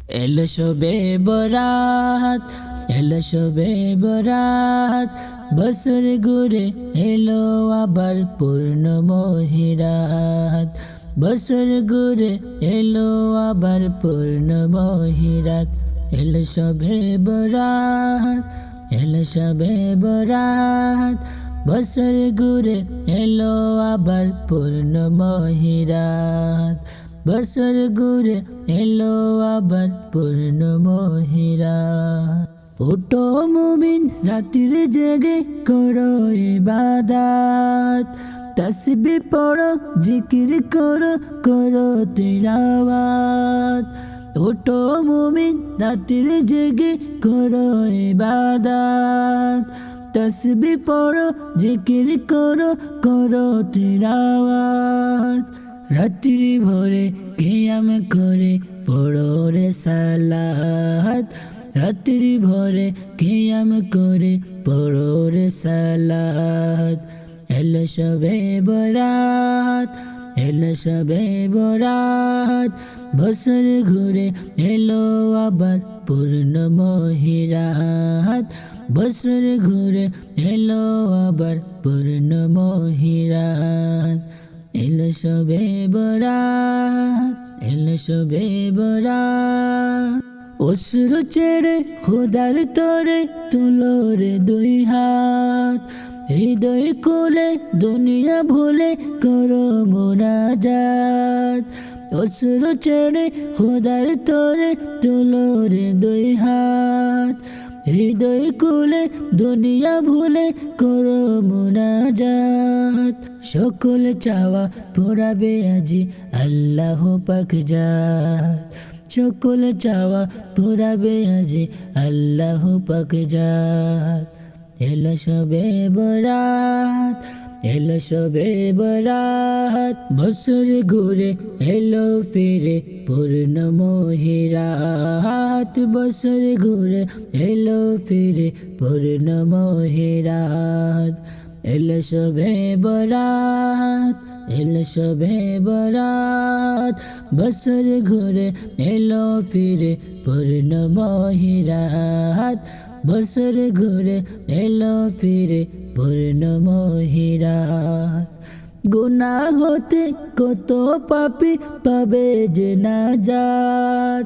এলো শবে বরাত, এলো শবে বরাত, বছর ঘুরে এলো আবার পূর্ণমহি রাত। বছর ঘুরে এলো আবার পূর্ণমহি রাত। এলো শবে বরাত, এলো শবে বরাত, বছর ঘুরে এলো আবার পূর্ণমহি রাত। বছর ঘুরে এলো আবার পূর্ণমহি রাত। ওঠো মুমিন রাতের জেগে করো ইবাদত, তাসবিহ পড়ো জিকির করো, করো তিলাওয়াত। ওঠো মুমিন রাতের জেগে করো ইবাদত, তাসবিহ পড়ো জিকির করো, করো তিলাওয়াত। রাত্রি ভোরে কিয়াম করে পড়ো রে সালাত, রাত্রি ভোরে কিয়াম করে পড়ো রে সালাত। এলো শবে বরাত, এলো শবে বরাত, বছর ঘুরে এলো আবার পূর্ণমহি রাত। বছর ঘুরে এলো আবার পূর্ণমহি রাত। এলো শবে বরাত, এলো শবে বরাত, অশ্রু ছেড়ে খোদার তরে তুলো রে দুই হাত। হৃদয় কোলে দুনিয়া ভুলে করো মোনাজাত। অশ্রু ছেড়ে খোদার তরে তুলো রে দুই হাত। হৃদয় কোলে দুনিয়া ভুলে করো মোনাজাত। সকল চাওয়া পুরাবে আজি আল্লাহ পাক জাত। সকল চাওয়া পুরাবে আজি আল্লাহ পাক জাত। এলো শবে বরাত, এলো শবে বরাত, বছর ঘুরে এলো ফিরে পূর্ণমহি রাত। বছর ঘুরে এলো ফিরে পূর্ণমহি রাত। এলো শবে বরাত, এলো শবে বরাত, বছর ঘুরে এলো ফিরে পূর্ণমহি রাত। বছর ঘুরে এলো ফিরে পূর্ণমহি রাত। গুনাহ হতে কত পাপী পাবে যে নাজাত,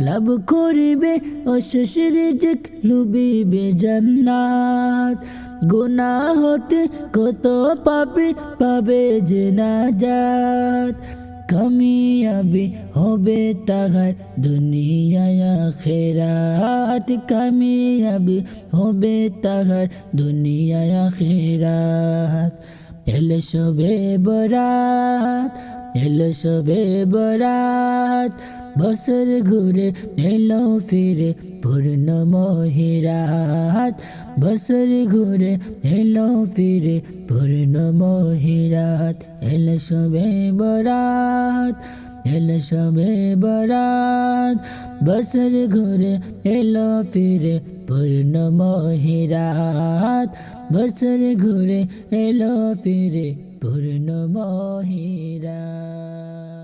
লাভ করিবে অশেষ রিজিক লুবিবে জান্নাত। গুনাহ হতে কত পাপী পাবে যে নাজাত, কামিয়াবি হবে তাহার দুনিয়ায় আখিরাত। কামিয়াবি হবে তাহার দুনিয়ায় আখিরাত। এলো শবে বরাত, এলো শবে বরাত, বছর ঘুরে এলো ফিরে পূর্ণমহি রাত। বছর ঘুরে এলো ফিরে পূর্ণমহি রাত। এলো শবে বরাত, এলো শবে বরাত, বছর ঘুরে এলো ফিরে পূর্ণমহি রাত। বছর ঘুরে এলো ফিরে পূর্ণমহি রাত।